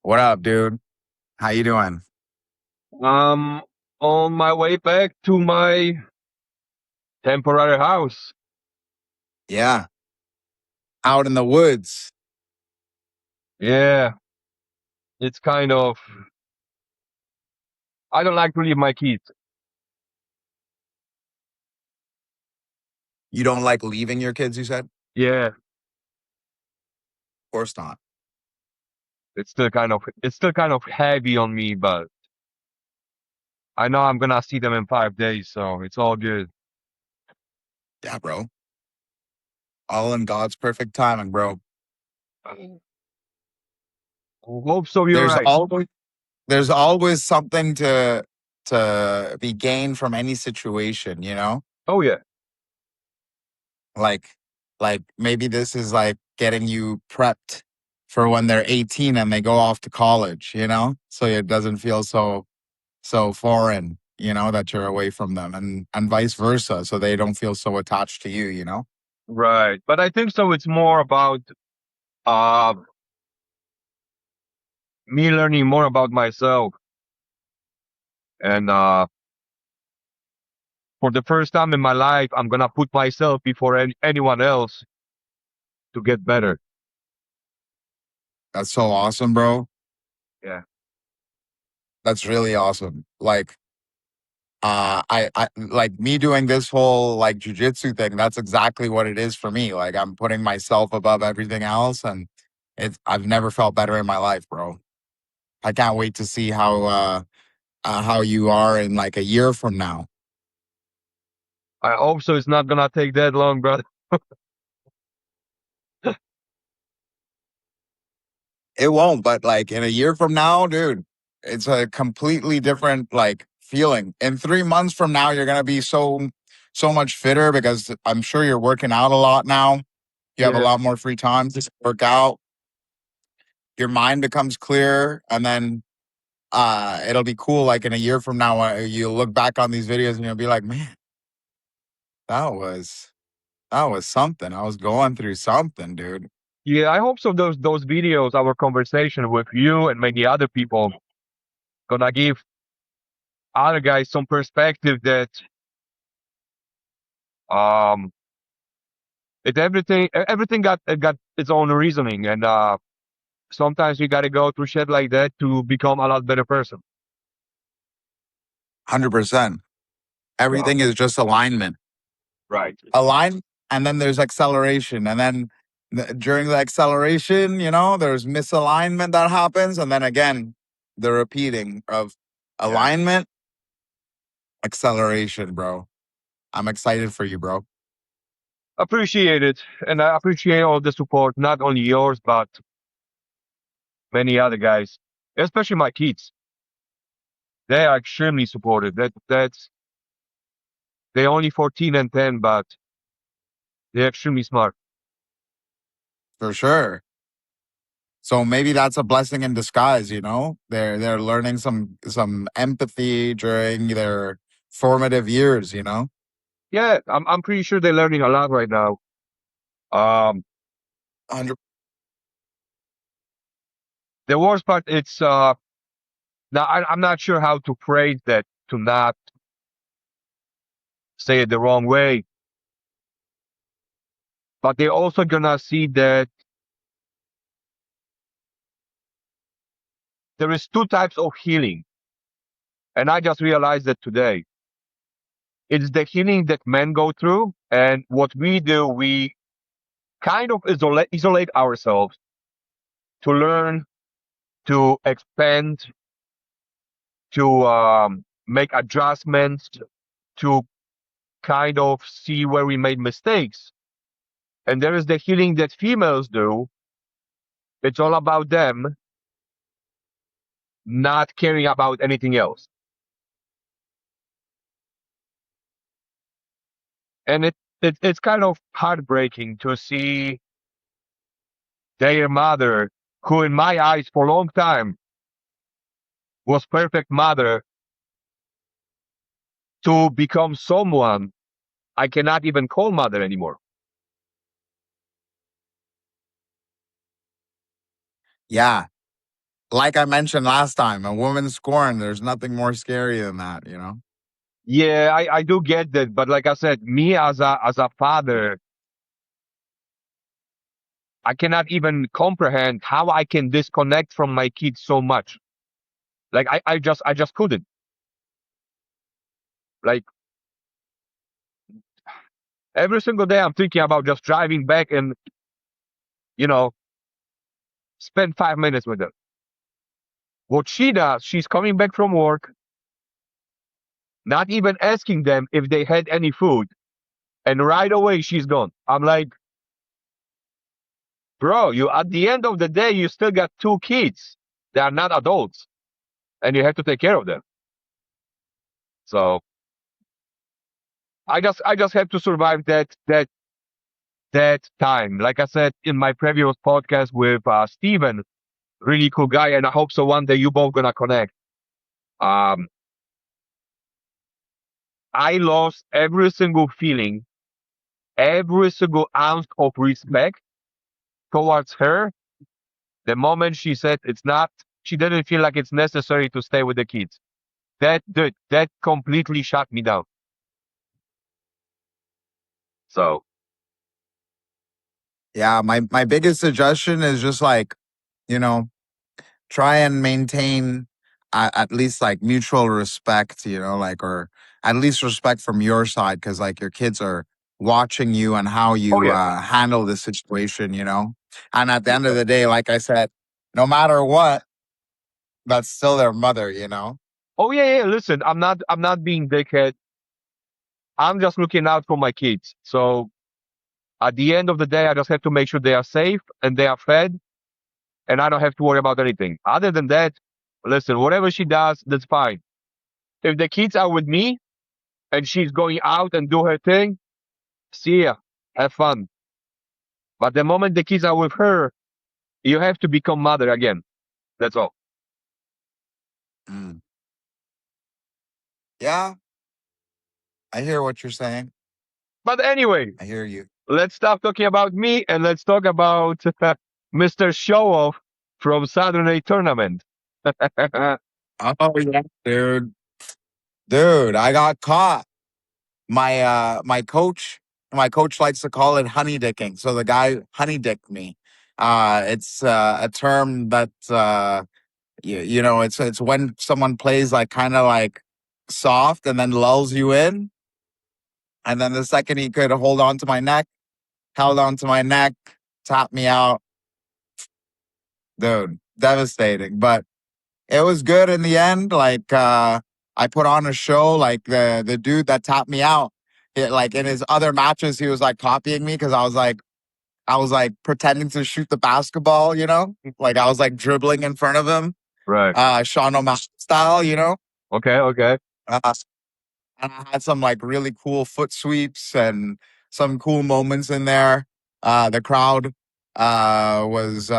What up, dude? How you doing? I'm on my way back to my temporary house. Yeah, out in the woods. Yeah, it's kind of. I don't like to leave my kids. You don't like leaving your kids, you said? Of Yeah, course not. it's still kind of heavy on me, but I know I'm gonna see them in 5 days, so it's all good. Yeah, bro. All in God's perfect timing, bro. I hope so. You're There's right. always there's always something to be gained from any situation, you know? Oh yeah, Like like maybe this is like getting you prepped for when they're 18 and they go off to college, you know? So it doesn't feel so foreign, that you're away from them and vice versa, so they don't feel so attached to you, you know? right. But I think so. It's more about uh me learning more about myself, and for the first time in my life, I'm gonna put myself before anyone else to get better. That's so awesome, bro. Yeah. That's really awesome. Like I like me doing this whole like jujitsu thing, that's exactly what it is for me. Like I'm putting myself above everything else, and I've never felt better in my life, bro. I can't wait to see how you are in like a year from now. I hope so. It's not gonna take that long, brother. It won't, but like in a year from now, dude, it's a completely different like feeling. In 3 months from now, you're gonna be so much fitter because I'm sure you're working out a lot now. You have a Yeah, lot more free time to work out. Your mind becomes clear, and then it'll be cool. Like in a year from now, you'll look back on these videos and you'll be like, man, that was that was something. I was going through something, dude. yeah. I hope so. Those videos, our conversation with you and many other people, gonna give other guys some perspective that um everything got its own reasoning, and sometimes you gotta go through shit like that to become a lot better person. 100%. Wow. Everything is just alignment. Right. Align, and then there's acceleration, and then during the acceleration, there's misalignment that happens, and then again the repeating of Yeah. alignment, acceleration, bro. I'm excited for you, bro. Appreciate it, and I appreciate all the support, not only yours but many other guys, especially my kids. They are extremely supportive. That's they're only 14 and 10, but they're extremely smart. For sure. So maybe that's a blessing in disguise, they're learning some empathy during their formative years. Yeah, I'm pretty sure they're learning a lot right now. Um, 100. the worst part, it's now I'm not sure how to phrase that to not say it the wrong way, but they're also gonna see that there is two types of healing, and I just realized that today. It's the healing that men go through, and what we do, we kind of isolate ourselves to learn, to expand, to make adjustments, to kind of see where we made mistakes. And there is the healing that females do. It's all about them not caring about anything else. And it's kind of heartbreaking to see their mother, who in my eyes for a long time was perfect mother, to become someone I cannot even call mother anymore. Yeah. like I mentioned last time, a woman scorned, there's nothing more scary than that, you know? Yeah, I do get that, but like I said, me as a father, I cannot even comprehend how I can disconnect from my kids so much. Like I just couldn't. Like every single day I'm thinking about just driving back and, you know, spend 5 minutes with them. What she does, she's coming back from work, not even asking them if they had any food, and right away she's gone. I'm like, bro, you at the end of the day, you still got two kids. They are not adults, and you have to take care of them. So I just have to survive that time. Like I said in my previous podcast with Steven, really cool guy, and I hope so one day you both gonna connect. Um, I lost every single feeling, every single ounce of respect towards her the moment she said it's not. She didn't feel like it's necessary to stay with the kids. That completely shut me down. So Yeah, my biggest suggestion is just like, you know, try and maintain at least like mutual respect, you know, like, or at least respect from your side, because like your kids are watching you and how oh you yeah, handle the situation, you know. And at the end of yeah. the day, like I said, no matter what, that's still their mother, you know. Oh yeah. Listen, I'm not being dickhead. I'm just looking out for my kids. So at the end of the day, I just have to make sure they are safe and they are fed, and I don't have to worry about anything. Other than that, listen, whatever she does, that's fine. If the kids are with me and she's going out and do her thing, see ya, have fun. But the moment the kids are with her, you have to become mother again. That's all. Mm. Yeah, I hear what you're saying. But anyway, I hear you. let's stop talking about me and let's talk about Mr. Show Off from Saturday Tournament. Oh yeah, dude, I got caught. My coach likes to call it honey dicking. So the guy honey dicked me. It's a term that you know, it's when someone plays like kind of like soft and then lulls you in, and then the second he could hold on to my neck, held on to my neck, tapped me out. Dude, devastating. But it was good in the end. Like I put on a show. Like the dude that tapped me out, like in his other matches, he was like copying me because I was like pretending to shoot the basketball. You know, like I was like dribbling in front of him, Right. Sean O'Malley style. You know, Okay. Okay. uh, and I had some like really cool foot sweeps and some cool moments in there. The crowd was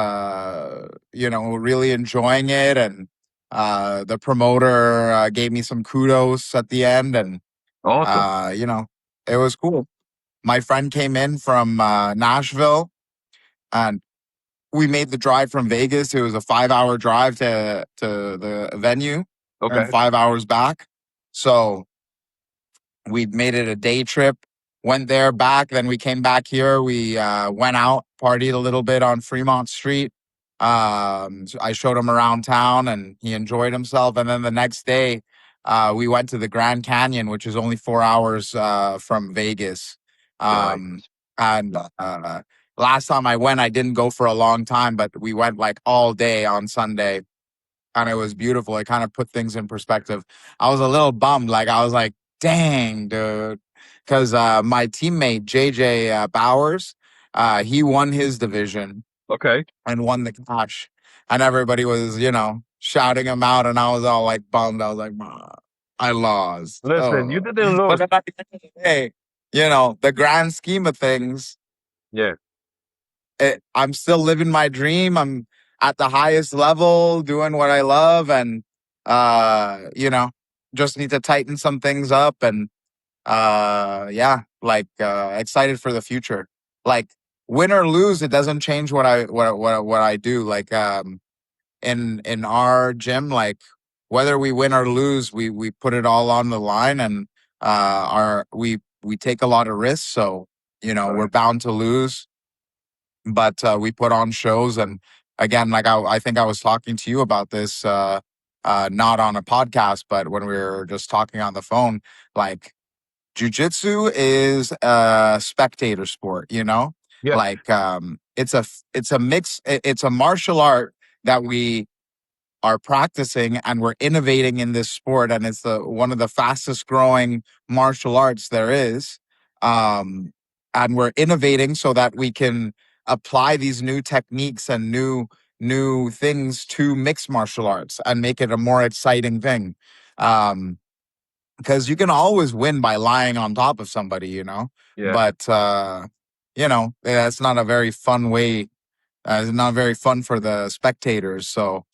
you know, really enjoying it, and the promoter gave me some kudos at the end, and Awesome. you know, it was cool. My friend came in from Nashville, and we made the drive from Vegas. It was a 5 hour drive to the venue and Okay. 5 hours back. So we made it a day trip, went there, back, then we came back here. We went out, partied a little bit on Fremont Street. So I showed him around town and he enjoyed himself. And then the next day, we went to the Grand Canyon, which is only 4 hours from Vegas. Nice. Um, and last time I went, I didn't go for a long time, but we went like all day on Sunday, and it was beautiful. It kind of put things in perspective. I was a little bummed. Like I was like, dang, dude. Because my teammate, JJ Bowers, he won his division Okay. and won the cash. And everybody was, you know, shouting him out. And I was all like bummed. I was like, "Ah, I lost." Listen, you Oh. didn't But lose. then at the end of the day, you know, the grand scheme of things, Yeah. I'm still living my dream. I'm at the highest level, doing what I love, and you know, just need to tighten some things up, and yeah, like excited for the future. Like win or lose, it doesn't change what I do. Like in our gym, like whether we win or lose, we put it all on the line, and our we take a lot of risks. So we're Right. bound to lose, but we put on shows. And again, like I think I was talking to you about this, not on a podcast, but when we were just talking on the phone, like jujitsu is a spectator sport, Yeah. like it's a mix. It's a martial art that we are practicing, and we're innovating in this sport, and it's the one of the fastest growing martial arts there is. Um and we're innovating so that we can apply these new techniques and new things to mixed martial arts and make it a more exciting thing. Because you can always win by lying on top of somebody, Yeah. but that's not a very fun way. It's not very fun for the spectators. So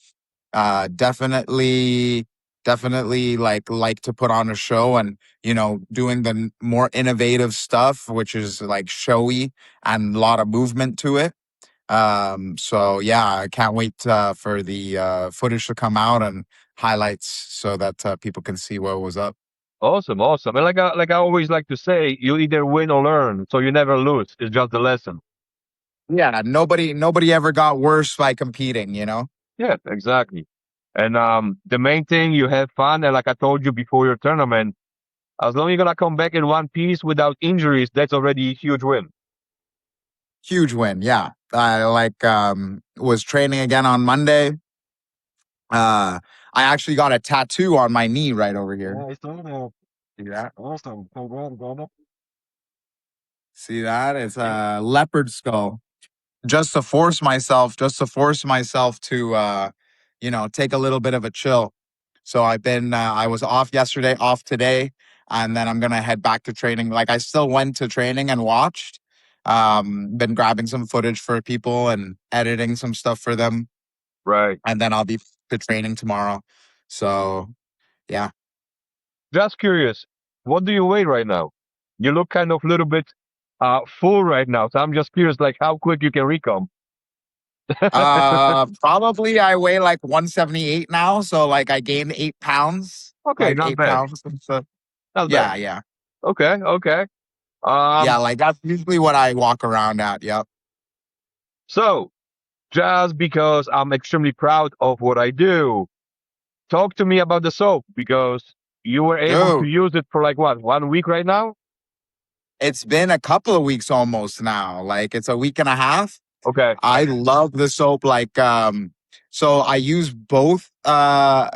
definitely like to put on a show, and doing the more innovative stuff, which is like showy and a lot of movement to it. So yeah, I can't wait for the footage to come out and highlights, so that people can see what was up. Awesome, awesome. And like I always like to say, you either win or learn, so you never lose. It's just the lesson. Yeah, nobody ever got worse by competing. Yeah, exactly. And the main thing, you have fun, and like I told you before your tournament, as long as you're gonna come back in one piece without injuries, that's already a huge win. Huge win. Yeah, I was training again on Monday. I actually got a tattoo on my knee right over here. Yeah, I saw that. Yeah. Awesome. Congrats, brother. See that? It's a leopard skull. Just to force myself to take a little bit of a chill. So I was off yesterday, off today, and then I'm gonna head back to training. Like, I still went to training and watched. Been grabbing some footage for people and editing some stuff for them, Right. and then I'll be to training tomorrow. So yeah. Just curious, what do you weigh right now? You look kind of a little bit full right now, so I'm just curious, like how quick you can recom. Probably I weigh like 178 now, so like I gained 8 pounds, Okay, like not eight bad. pounds. So Not bad. yeah, yeah, Okay, okay. yeah. Um, Like that's usually what I walk around at. Yep. so just because I'm extremely proud of what I do, talk to me about the soap because you were able to Dude, use it for like what, 1 week right now? it's been a couple of weeks almost now. Like it's a week and a half. Okay, I love the soap. Like so I use both. My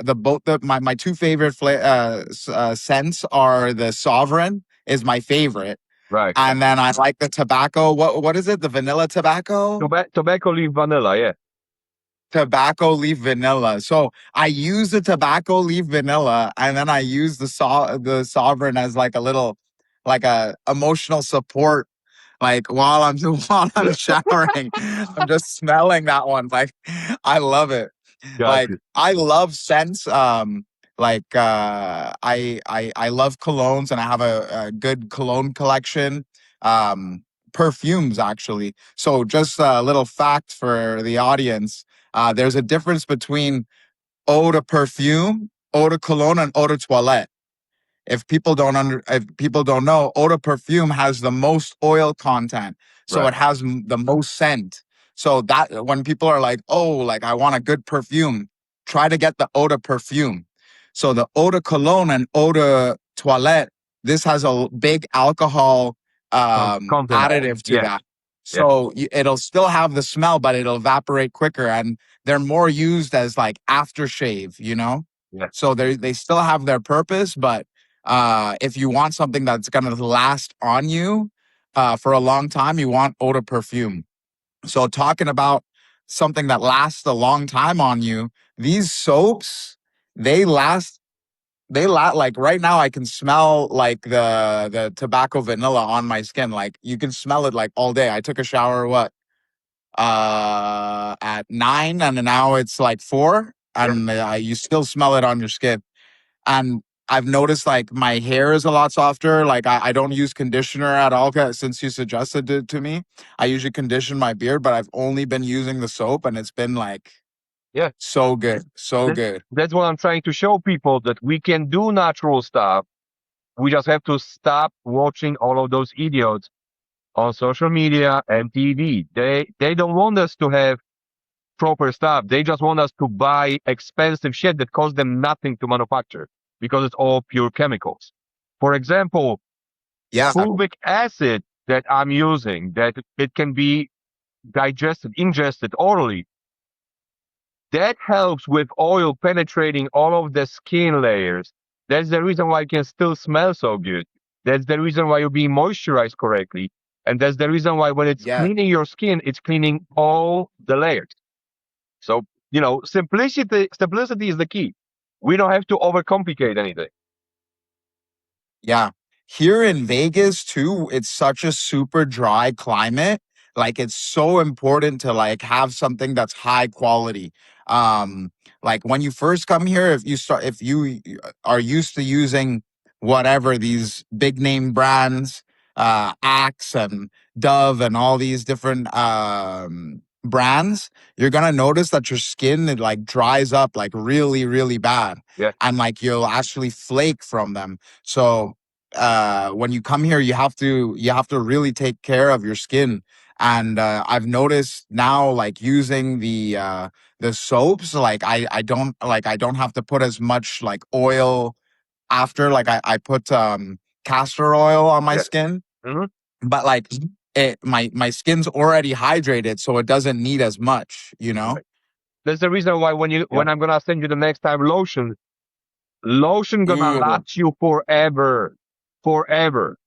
two favorite scents are the Sovereign is my favorite, right. and then I like the tobacco. What is it? The vanilla tobacco. Tobacco leaf vanilla, yeah. Tobacco leaf vanilla. So I use the tobacco leaf vanilla, and then I use the Sovereign as like a little, like a emotional support. Like while I'm while I'm showering, I'm just smelling that one. Like I love it. Like Gotcha. I love scents. Like I love colognes, and I have a good cologne collection. Perfumes actually. So just a little fact for the audience. There's a difference between eau de perfume, eau de cologne, and eau de toilette. If people don't know, eau de perfume has the most oil content, so Right. it has the most scent. So that when people are like, "Oh, like I want a good perfume," try to get the eau de perfume. So the eau de cologne and eau de toilette, this has a big alcohol Content. additive to Yeah, that. yeah, So it'll still have the smell, but it'll evaporate quicker, and they're more used as like aftershave. yeah. So they still have their purpose, but if you want something that's gonna last on you for a long time, you want eau de perfume. So talking about something that lasts a long time on you, these soaps, they last. Like right now, I can smell like the tobacco vanilla on my skin. Like you can smell it like all day. I took a shower at 9, and now it's like 4, Yeah. and you still smell it on your skin. And I've noticed like my hair is a lot softer. Like I don't use conditioner at all, since you suggested it to me. I usually condition my beard, but I've only been using the soap, and it's been like Yeah. So good. So That, good. that's what I'm trying to show people, that we can do natural stuff. We just have to stop watching all of those idiots on social media and TV. They don't want us to have proper stuff. They just want us to buy expensive shit that costs them nothing to manufacture because it's all pure chemicals. For example, Yeah. fulvic acid that I'm using, that it can be ingested orally, that helps with oil penetrating all of the skin layers. That's the reason why it can still smell so good. That's the reason why you're being moisturized correctly. And that's the reason why when it's Yeah. cleaning your skin, it's cleaning all the layers. So, simplicity is the key. We don't have to overcomplicate anything. Yeah. Here in Vegas too, it's such a super dry climate. Like it's so important to like have something that's high quality. Um like when you first come here, if you are used to using whatever these big name brands, Axe and Dove and all these different brands, you're gonna notice that your skin it like dries up like really, really bad. Yeah. And like you'll actually flake from them. So when you come here, you have to really take care of your skin. And I've noticed now, like using the soaps, like I don't have to put as much like oil after. Like I put castor oil on my Yeah. skin, hmm but like my skin's already hydrated, so it doesn't need as much. Right. That's the reason why when Yeah. I'm gonna send you the next time lotion gonna Ooh, last you forever, forever.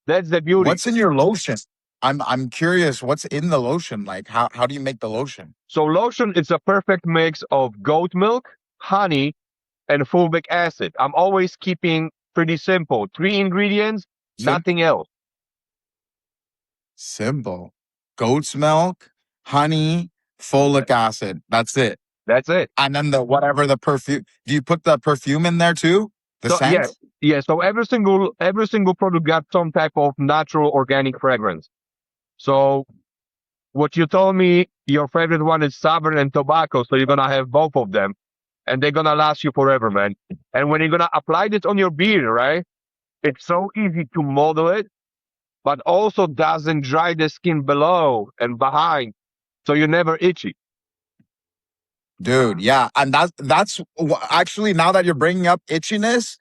That's the beauty. what's in your lotion? I'm curious. What's in the lotion? Like how do you make the lotion? So lotion is a perfect mix of goat milk, honey, and fulvic acid. I'm always keeping pretty simple. 3 ingredients, nothing else. Simple. Goat's milk, honey, folic acid. That's it. That's it. And then the perfume. Do you put the perfume in there too? The So scent? yeah. So every single product got some type of natural organic fragrance. So what you told me, your favorite one is Savor and Tobacco. So you're gonna have both of them, and they're gonna last you forever, man. And when you're gonna apply this on your beard, right? It's so easy to model it, but also doesn't dry the skin below and behind, so you're never itchy. Dude, yeah. And actually, now that you're bringing up itchiness,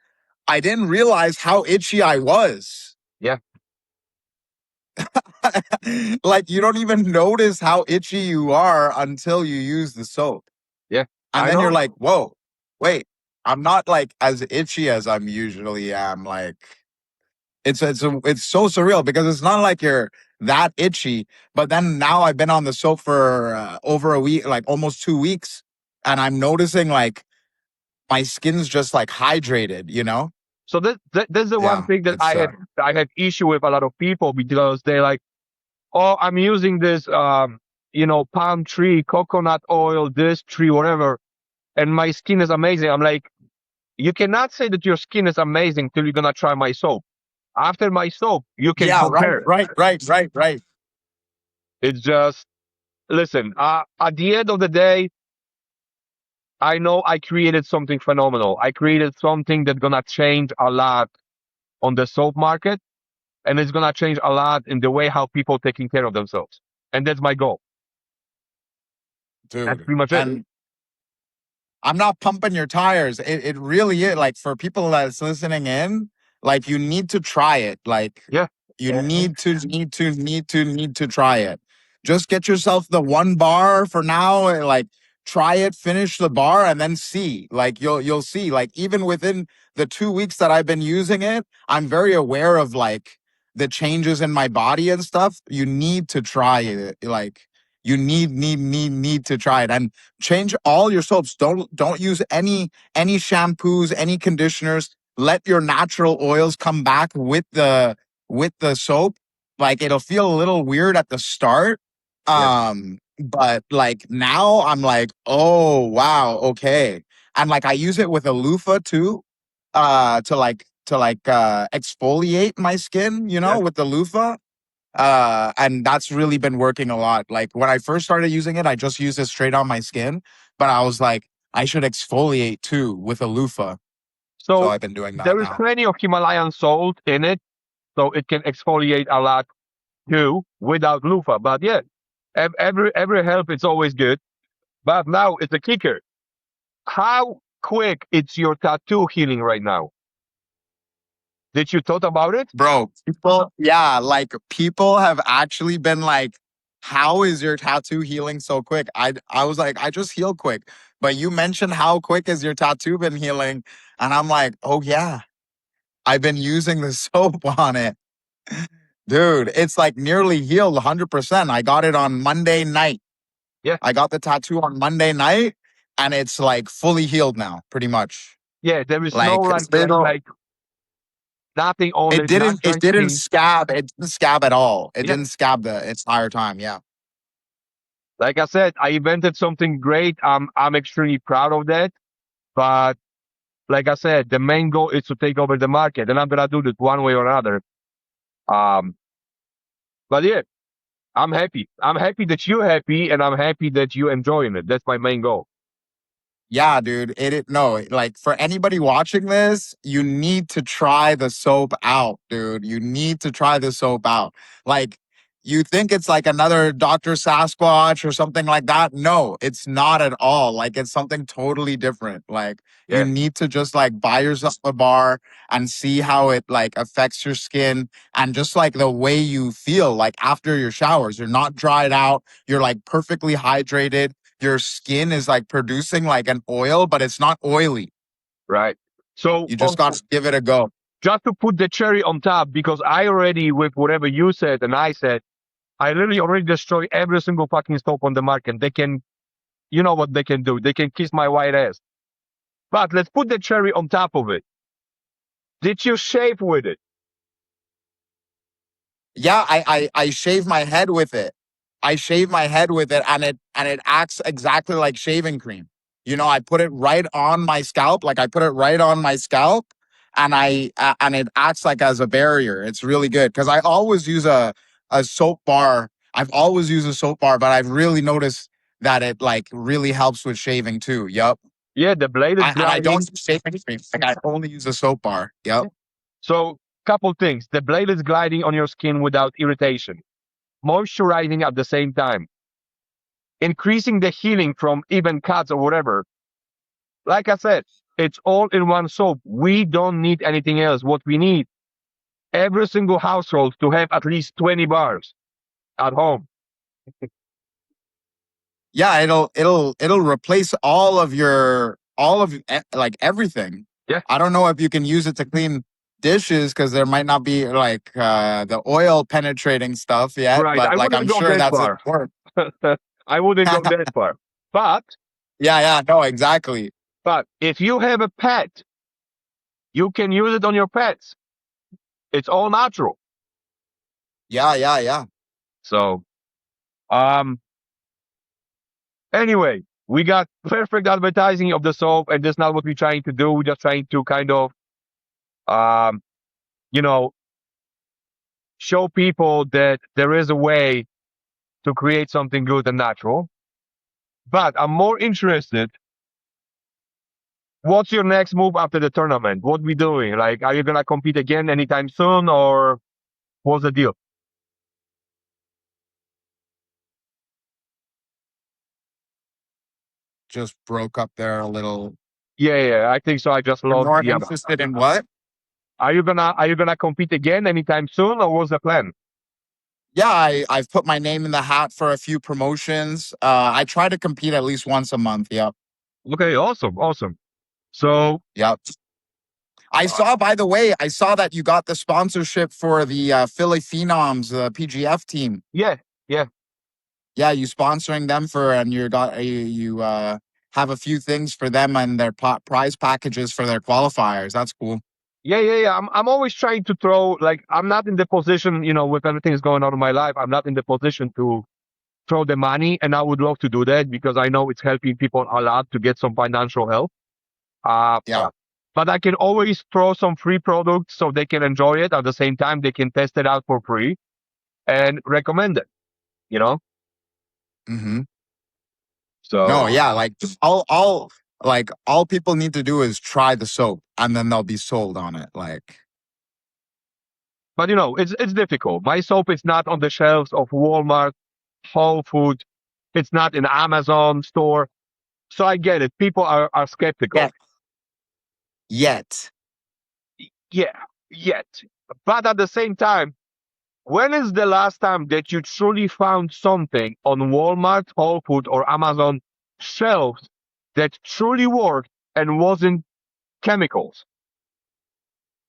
I didn't realize how itchy I was. Yeah, Like you don't even notice how itchy you are until you use the soap. yeah, And I then you're know. like, whoa, wait, I'm not like as itchy as I'm usually am. Like it's so surreal because it's not like you're that itchy. But then now I've been on the soap for over a week, like almost 2 weeks, and I'm noticing like my skin's just like hydrated. So that's the one Yeah, thing that it's I had issue with a lot of people, because they're like, oh, I'm using this palm tree, coconut oil, this tree, whatever, and my skin is amazing. I'm like, you cannot say that your skin is amazing till you're gonna try my soap. After my soap, you can yeah, right, compare it. right, right, right, right. It's just, listen, at the end of the day, I know I created something phenomenal. I created something that's gonna change a lot on the soap market, and it's gonna change a lot in the way how people taking care of themselves. And that's my goal. That's Dude. pretty much it. And I'm not pumping your tires. It really is like for people that's listening in, like you need to try it. Like Yeah. you need to try it. Just get yourself the 1 bar for now. Like try it, finish the bar, and then see. Like you'll see. Like even within the 2 weeks that I've been using it, I'm very aware of like the changes in my body and stuff. You need to try it. Like you need to try it and change all your soaps. Don't use any shampoos, any conditioners. Let your natural oils come back with the soap. Like it'll feel a little weird at the start. Yeah. But like now I'm like, oh wow, okay. And like I use it with a loofah too, to exfoliate my skin, Yeah. with the loofah. And that's really been working a lot. Like when I first started using it, I just used it straight on my skin, but I was like, I should exfoliate too with a loofah. So So I've been doing that there is now. plenty of Himalayan salt in it, so it can exfoliate a lot too without loofah. But yeah, every help is always good. But now it's a kicker. How quick it's your tattoo healing right now? Did you thought about it? Bro, people, yeah, like people have actually been like, how is your tattoo healing so quick? I was like, I just heal quick. But you mentioned how quick is your tattoo been healing? And I'm like, oh yeah, I've been using the soap on it. Dude, it's like nearly healed 100%. I got it on Monday night. Yeah, I got the tattoo on Monday night and it's like fully healed now, pretty much. yeah. There is no Like little, like nothing on it it, not didn't drenching. scab. It didn't scab at all. It Yeah, didn't scab the entire time. Yeah. like I said, I invented something great. I'm extremely proud of that. But like I said, the main goal is to take over the market, and I'm gonna do this one way or another. Um, but yeah, I'm happy. I'm happy that you're happy, and I'm happy that you're enjoying it. That's my main goal. Yeah, dude. No, like for anybody watching this, you need to try the soap out, dude. You need to try the soap out. Like, you think it's like another Dr. Sasquatch or something like that. No, it's not at all. Like, it's something totally different. Like, you Yeah, need to just like buy yourself a bar and see how it like affects your skin and just like the way you feel like after your showers. You're not dried out. You're like perfectly hydrated, your skin is like producing like an oil, but it's not oily. right. So You just got to give it a go. just to put the cherry on top, because I already, with whatever you said and I said, I literally already destroy every single fucking soap on the market. They can, you know what they can do? They can kiss my white ass. But let's put the cherry on top of it. Did you shave with it? Yeah, I shave my head with it. I shave my head with it, and it acts exactly like shaving cream. You know, I put it right on my scalp, like I put it right on my scalp, and and it acts like as a barrier. It's really good because I always use a soap bar. I've always used a soap bar, but I've really noticed that it like really helps with shaving too. Yup. Yeah, the blade is And I don't gliding. use shaving cream. Like I only use a soap bar. Yep. So, couple things. The blade is gliding on your skin without irritation, moisturizing at the same time, increasing the healing from even cuts or whatever. Like I said, it's all in one soap. We don't need anything else. What we need, every single household to have at least 20 bars at home. Yeah, it'll replace all of like everything. Yeah, I don't know if you can use it to clean dishes because there might not be like the oil penetrating stuff yet, right. but I like wouldn't I'm go sure that that's far. important. I wouldn't go that far. But Yeah, no, exactly. if you have a pet, you can use it on your pets. It's all natural. Yeah. So, um, anyway, we got perfect advertising of the soap, and that's not what we're trying to do. We're just trying to kind of, um, you know, show people that there is a way to create something good and natural. But I'm more interested. What's your next move after the tournament? What we doing? Like, are you gonna compete again anytime soon, or what's the deal? Just broke up there a little. Yeah. I think so. I just You're lost more the other. interested in what? Are you gonna compete again anytime soon, or what's the plan? Yeah, I've put my name in the hat for a few promotions. I try to compete at least once a month. Yep. Okay, awesome. So, Yep. I uh, saw, by the way, I saw that you got the sponsorship for the Philly Phenoms, the PGF team. yeah, yeah. Yeah, you sponsoring them for, and you have a few things for them and their prize packages for their qualifiers. That's cool. Yeah. I'm always trying to throw, like, I'm not in the position, with everything that's going on in my life, I'm not in the position to throw the money, and I would love to do that because I know it's helping people a lot to get some financial help. Uh, Yeah, but I can always throw some free products so they can enjoy it. At the same time, they can test it out for free. and recommend it. You know, Hmm. No, so. yeah, like just all people need to do is try the soap and then they'll be sold on it. Like, But it's difficult. My soap is not on the shelves of Walmart, Whole Foods. It's not in Amazon store. So I get it. People are skeptical. yet, yet. Yeah, yet. But at the same time, when is the last time that you truly found something on Walmart, Whole Foods, or Amazon shelves that truly worked and wasn't chemicals?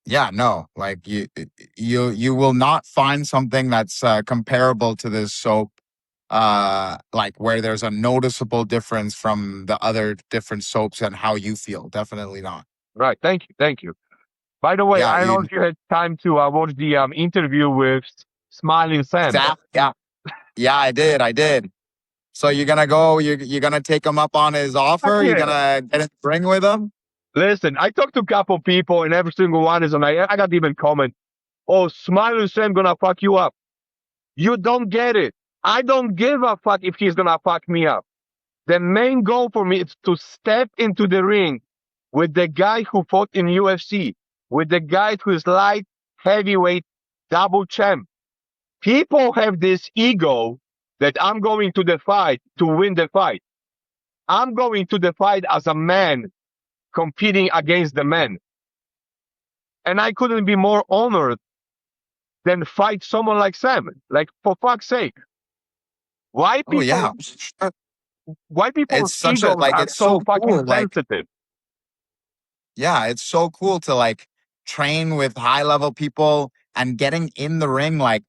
Yeah, no, like you will not find something that's comparable to this soap, like where there's a noticeable difference from the other different soaps and how you feel. Definitely not. Right. Thank you. Thank you. By the way, Yeah, I don't know you if you had time to watch the interview with Smiling Sam. that yeah, yeah, I did. So you're gonna go, you're gonna take him up on his Fuck offer, you're yeah. gonna get in the ring with him. Listen, I talked to a couple people, and every single one is, and I got even comment, "Oh, Smiling Sam gonna fuck you up." You don't get it. I don't give a fuck if he's gonna fuck me up. The main goal for me is to step into the ring with the guy who fought in UFC, with the guy who is light heavyweight double champ. People have this ego that I'm going to the fight to win the fight. I'm going to the fight as a man competing against the men. And I couldn't be more honored than fight someone like Sam. Like, for fuck's sake. Why Oh people yeah, sure. why It's people's such a egos like are it's so so fucking cool. Like, sensitive? yeah, it's so cool to like train with high level people and getting in the ring like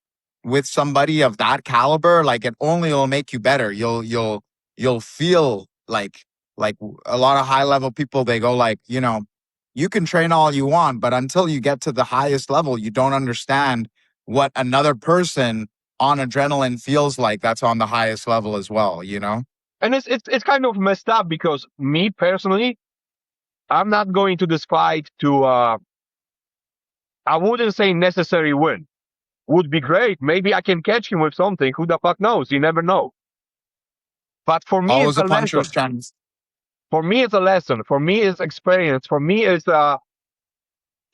with somebody of that caliber. Like it only will make you better. You'll feel like a lot of high level people. They go like, you can train all you want, but until you get to the highest level, you don't understand what another person on adrenaline feels like. That's on the highest level as well. You know. And it's kind of messed up because me personally, I'm not going to this fight to I wouldn't say necessary win. Would be great. Maybe I can catch him with something. Who the fuck knows? You never know. But for me, it's Always a a puncher's lesson. chance. For me, it's a lesson. For me, it's experience. For me, it's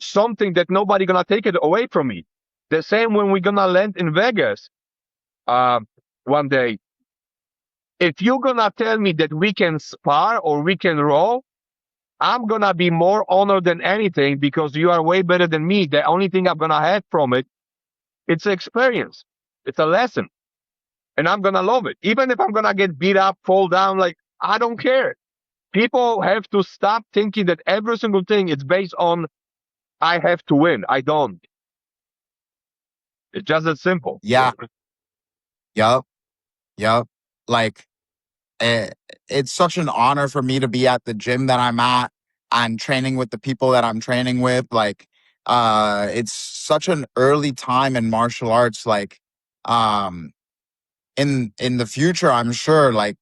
something that nobody gonna take it away from me. The same when we're gonna land in Vegas uh, one day. If you're gonna tell me that we can spar or we can roll, I'm gonna be more honored than anything because you are way better than me. The only thing I'm gonna have from it, it's experience. It's a lesson. And I'm gonna love it. Even if I'm gonna get beat up, fall down, like I don't care. People have to stop thinking that every single thing is based on I have to win. I don't. It's just that simple. Yeah. Yep. Yep. Like it, it's such an honor for me to be at the gym that I'm at and training with the people that I'm training with. Like, it's such an early time in martial arts. Like, um, in the future, I'm sure like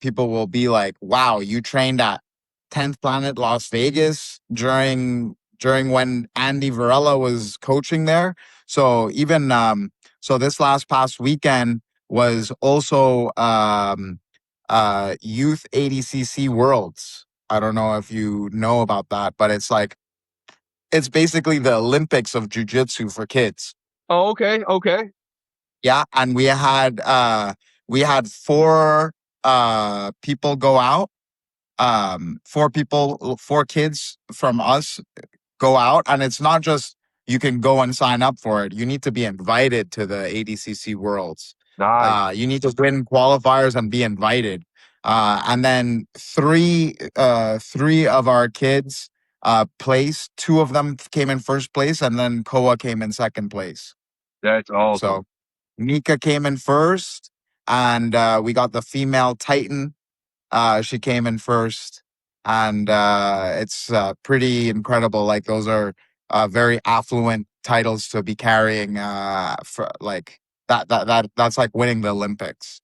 people will be like, "Wow, you trained at 10th Planet Las Vegas during when Andy Varela was coaching there." So even so, this last past weekend was also Youth ADCC Worlds. I don't know if you know about that, but it's basically the Olympics of jujitsu for kids. Oh, okay, okay. Yeah, and we had four people go out. Four kids from us go out, and it's not just you can go and sign up for it. You need to be invited to the ADCC Worlds. Nice. You need to win qualifiers and be invited. And then three of our kids placed. Two of them came in first place, and then Koa came in second place. That's awesome. So Nika came in first, and we got the female Titan. She came in first, and it's pretty incredible. Like those are very affluent titles to be carrying. For like that's like winning the Olympics.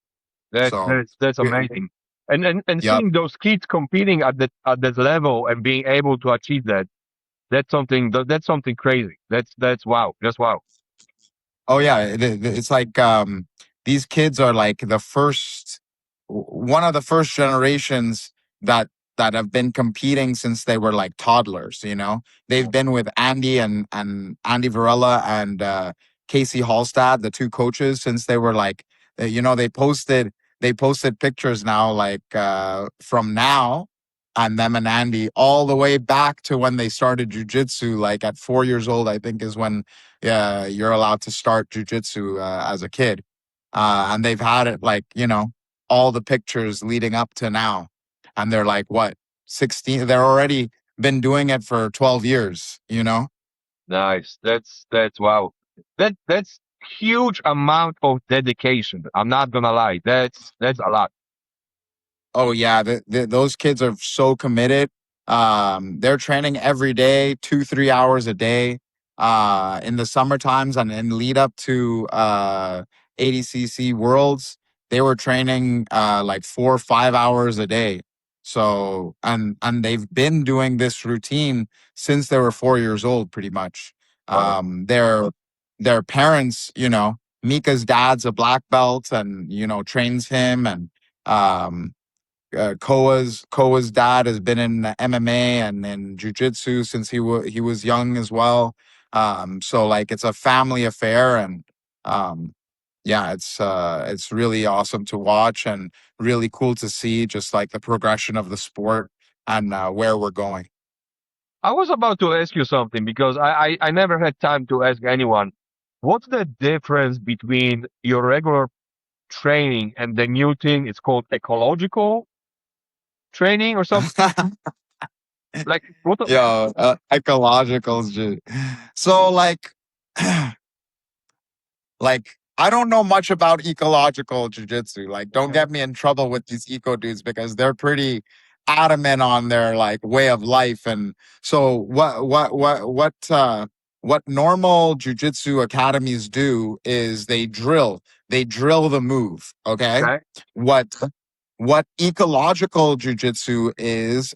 That's So, that's that's y- amazing. And yep. seeing those kids competing at that level and being able to achieve that, that's something crazy. That's wow. That's wow. Oh yeah, it's like these kids are like the first one of the first generations that have been competing since they were like toddlers, you know. They've been with Andy and Andy Varela and Casey Hallstad, the two coaches, since they were like you know, they posted pictures now like from now and them and Andy all the way back to when they started jujitsu, like at 4 years old, I think is when you're allowed to start jujitsu as a kid. And they've had it like, you know, all the pictures leading up to now. And they're like, what, 16? They're already been doing it for 12 years, you know? Nice. That's wow. That's huge amount of dedication. I'm not gonna lie. That's a lot. Oh yeah, those kids are so committed. They're training every day, 2-3 hours a day. In the summer times and in lead up to ADCC Worlds, they were training like 4 or 5 hours a day. So and they've been doing this routine since they were 4 years old, pretty much. Wow. Their parents, you know, Mika's dad's a black belt, and you know trains him, and um Koa's dad has been in MMA and in jujitsu since he was young as well. So like it's a family affair, and um, yeah, it's really awesome to watch and really cool to see just like the progression of the sport and where we're going. I was about to ask you something because I never had time to ask anyone. What's the difference between your regular training and the new thing? It's called ecological training or something. Like what? Yo, ecologicals, so like I don't know much about ecological jujitsu. Like, don't get me in trouble with these eco dudes because they're pretty adamant on their like way of life. And so what normal jujitsu academies do is they drill the move. Okay. Okay. What what ecological jujitsu is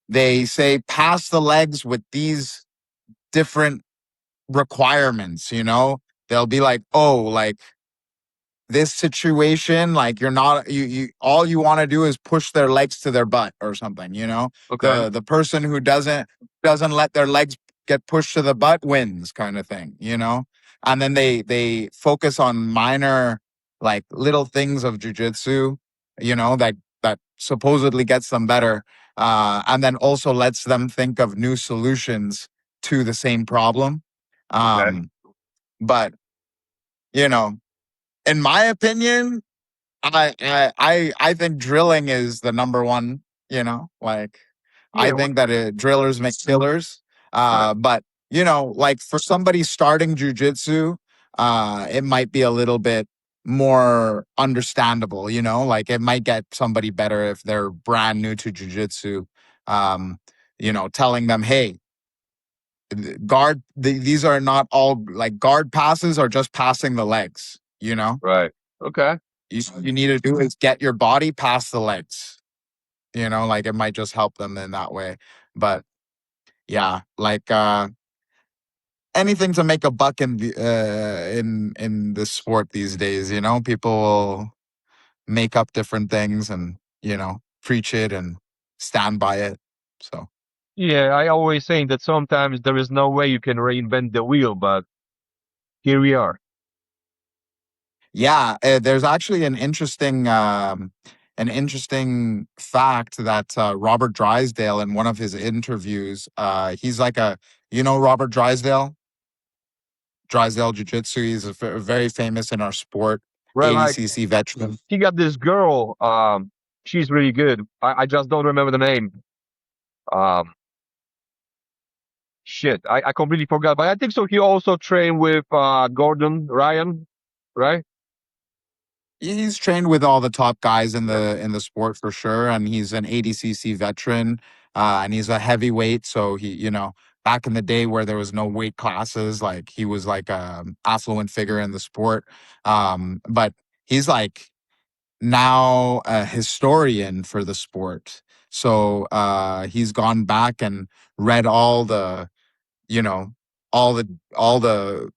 they say pass the legs with these different requirements, you know? They'll be like, "Oh, like this situation, like you're not you all you want to do is push their legs to their butt or something, you know? Okay. The person who doesn't let their legs get pushed to the butt wins kind of thing, you know? And then they focus on minor like little things of jujitsu, you know, that supposedly gets them better. And then also lets them think of new solutions to the same problem. Okay. Um, but you know, in my opinion, I think drilling is the number one. You know, like I Yeah. Well, think that drillers make killers. right. But you know, like for somebody starting jujitsu, it might be a little bit more understandable. You know, like it might get somebody better if they're brand new to jujitsu. Um, you know, telling them, hey, these are not all like guard passes are just passing the legs, you know. Right. Okay. You need to do is get your body past the legs, you know, like it might just help them in that way. But yeah, like anything to make a buck in the in the sport these days, you know, people will make up different things and you know preach it and stand by it. So Yeah. I always saying that sometimes there is no way you can reinvent the wheel, but here we are. yeah, there's actually an interesting fact that Robert Drysdale in one of his interviews, he's like a you know Robert Drysdale Jiu Jitsu. He's very famous in our sport, Right. Like ADCC veteran. he got this girl. She's really good. I just don't remember the name. Um, shit. I completely forgot. But I think so. He also trained with Gordon Ryan, right? He's trained with all the top guys Yeah. in the sport for sure, and he's an ADCC veteran, and he's a heavyweight. So he, you know, back in the day where there was no weight classes, like he was like a affluent figure in the sport. But he's like now a historian for the sport. So he's gone back and read all the, you know, all the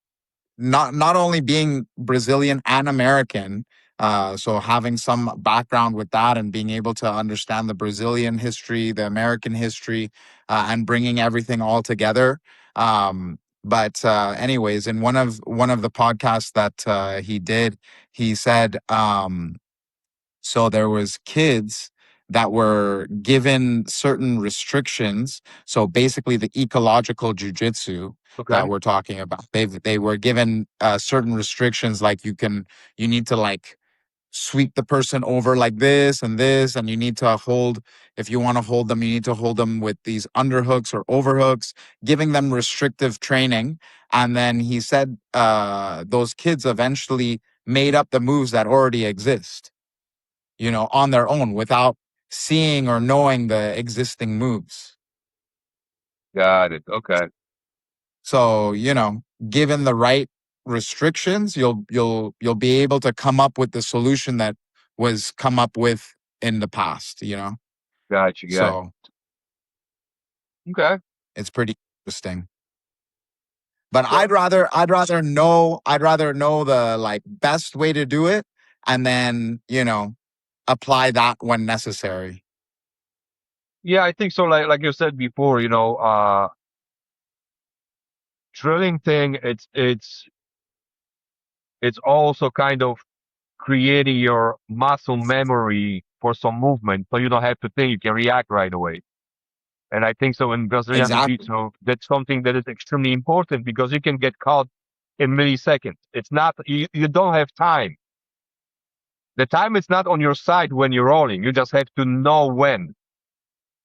not only being Brazilian and American, so having some background with that and being able to understand the Brazilian history, the American history, and bringing everything all together. But anyways, in one of the podcasts that he did, he said, so there was kids that were given certain restrictions. So basically, the ecological jujitsu Okay. that we're talking about, they were given certain restrictions, like you need to like sweep the person over like this, and you need to hold, if you want to hold them, you need to hold them with these underhooks or overhooks, giving them restrictive training. And then he said those kids eventually made up the moves that already exist, on their own without seeing or knowing the existing moves. Got it. Okay. So, given the right restrictions, you'll be able to come up with the solution that was come up with in the past. Got you. Got So you. Okay. it's pretty interesting. But So I'd rather know the like best way to do it, and then, apply that when necessary. yeah, I think so. Like you said before, drilling thing. It's also kind of creating your muscle memory for some movement, so you don't have to think. You can react right away. And I think so in Brazilian Exactly. Jiu-Jitsu, that's something that is extremely important because you can get caught in milliseconds. It's not you don't have time. The time is not on your side when you're rolling. You just have to know when.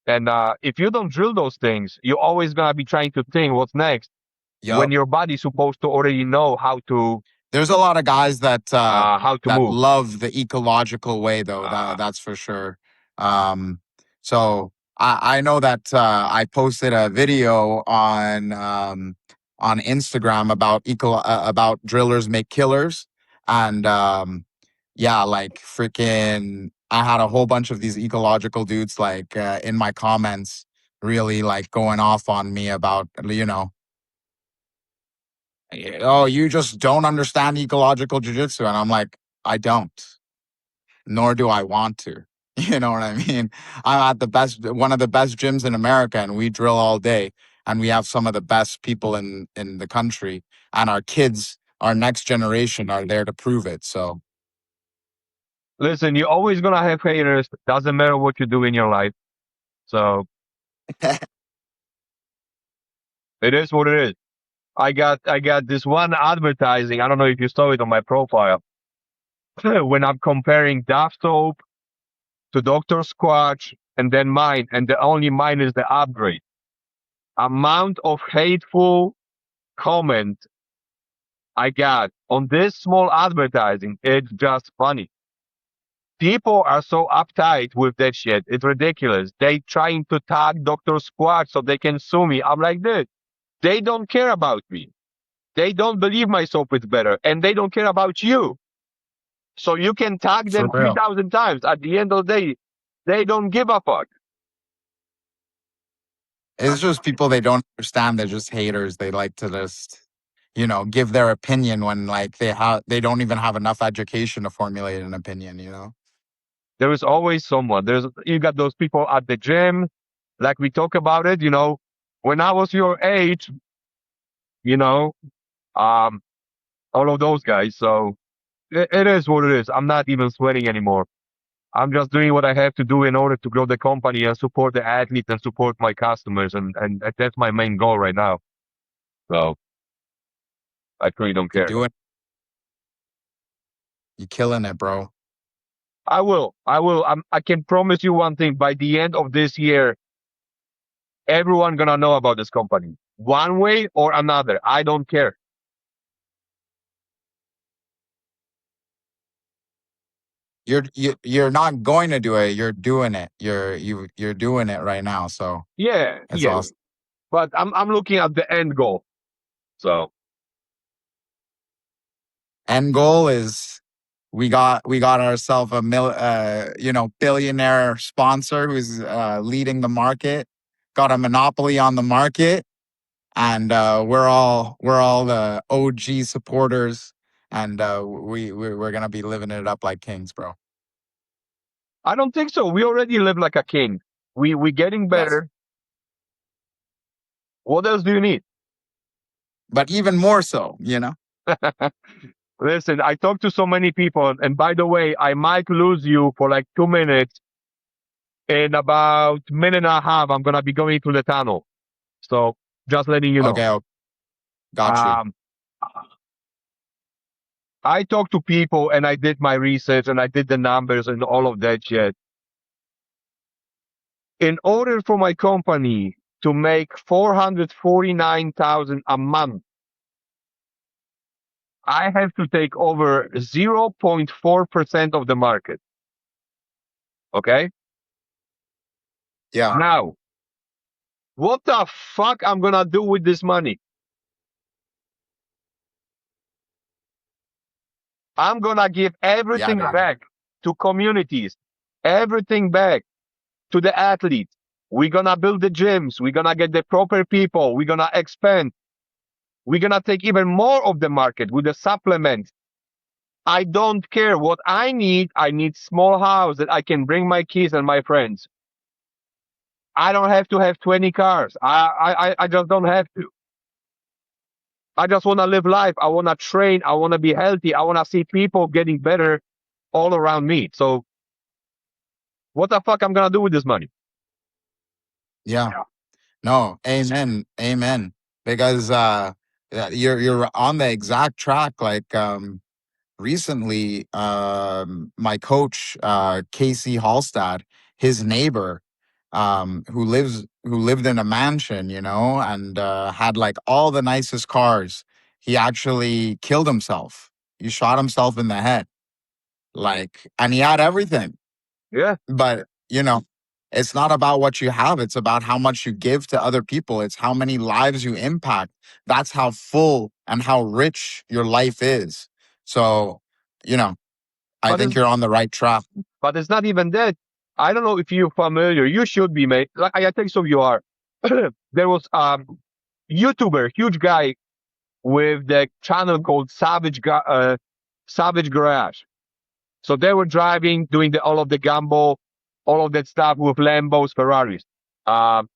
And if you don't drill those things, you're always gonna be trying to think what's next when Yup. your body's supposed to already know There's a lot of guys how to that move. love the ecological way, though. Uh, That's for sure. So I know that I posted a video on Instagram about drillers make killers, and yeah, like freaking, I had a whole bunch of these ecological dudes like in my comments, really like going off on me about, oh, you just don't understand ecological jujitsu. And I'm like, I don't, nor do I want to. You know what I mean? I'm at one of the best gyms in America, and we drill all day. And we have some of the best people in the country. And our kids, our next generation, are there to prove it. So, listen, you're always gonna have haters. Doesn't matter what you do in your life. So it is what it is. I got this one advertising. I don't know if you saw it on my profile. When I'm comparing Dove soap to Dr. Squatch and then mine, and the only mine is the upgrade. Amount of hateful comment I got on this small advertising, it's just funny. People are so uptight with that shit. It's ridiculous. They trying to tag Dr. Squatch so they can sue me. I'm like, dude, they don't care about me. They don't believe my soap is better, and they don't care about you. So you can tag for them real. 3,000 times. At the end of the day, they don't give a fuck. It's just people they don't understand. They're just haters. They like to just, give their opinion when like they don't even have enough education to formulate an opinion. There is always someone. You got those people at the gym, like we talk about it. When I was your age, you know, um, all of those guys. So it is what it is. I'm not even sweating anymore. I'm just doing what I have to do in order to grow the company and support the athletes and support my customers, and that's my main goal right now. So I really don't You're care. doing, you're killing it, bro. I will. I will. I can promise you one thing. By the end of this year, everyone gonna know about this company, one way or another. I don't care. You're not going to do it. You're doing it. You're doing it right now. So Yeah, it's yeah. awesome. But I'm looking at the end goal. So End goal is we got ourselves a billionaire sponsor who's leading the market. Got a monopoly on the market, and we're all the OG supporters, and we're gonna be living it up like kings, bro. I don't think so. We already live like a king. We getting Yes, better. What else do you need? but even more so, you know. Listen, I talk to so many people, and by the way, I might lose you for like 2 minutes. In about minute and a half, I'm gonna be going through the tunnel. So just letting you know. Okay, got you. Um, I talked to people and I did my research and I did the numbers and all of that shit. In order for my company to make 449,000 a month, I have to take over 0.4% of the market. Okay? Yeah, Now, what the fuck I'm gonna do with this money? I'm gonna give yeah, everything dude. back to communities, everything back to the athletes. We're gonna build the gyms. We're gonna get the proper people. We're gonna expand. We're gonna take even more of the market with the supplements. I don't care what I need small house that I can bring my kids and my friends. I don't have to have 20 cars. I just don't have to. I just want to live life. I want to train. I want to be healthy. I want to see people getting better all around me. So what the fuck I'm gonna do with this money? Yeah. No, amen, amen. Because yeah, you're on the exact track. Like recently, my coach, Casey Hallstad, his neighbor, who lived in a mansion, you know, and had like all the nicest cars. He actually killed himself. He shot himself in the head, like, and he had everything. Yeah, But, you know, it's not about what you have, it's about how much you give to other people. It's how many lives you impact. That's how full and how rich your life is. So, you know, I but think it's you're on the right track. but it's not even that. I don't know if you're familiar. You should be, mate. Like I think so. You are. There was YouTuber, huge guy with the channel called Savage Garage. So they were driving, doing all of the gamble, all of that stuff with Lambos, Ferraris. Um,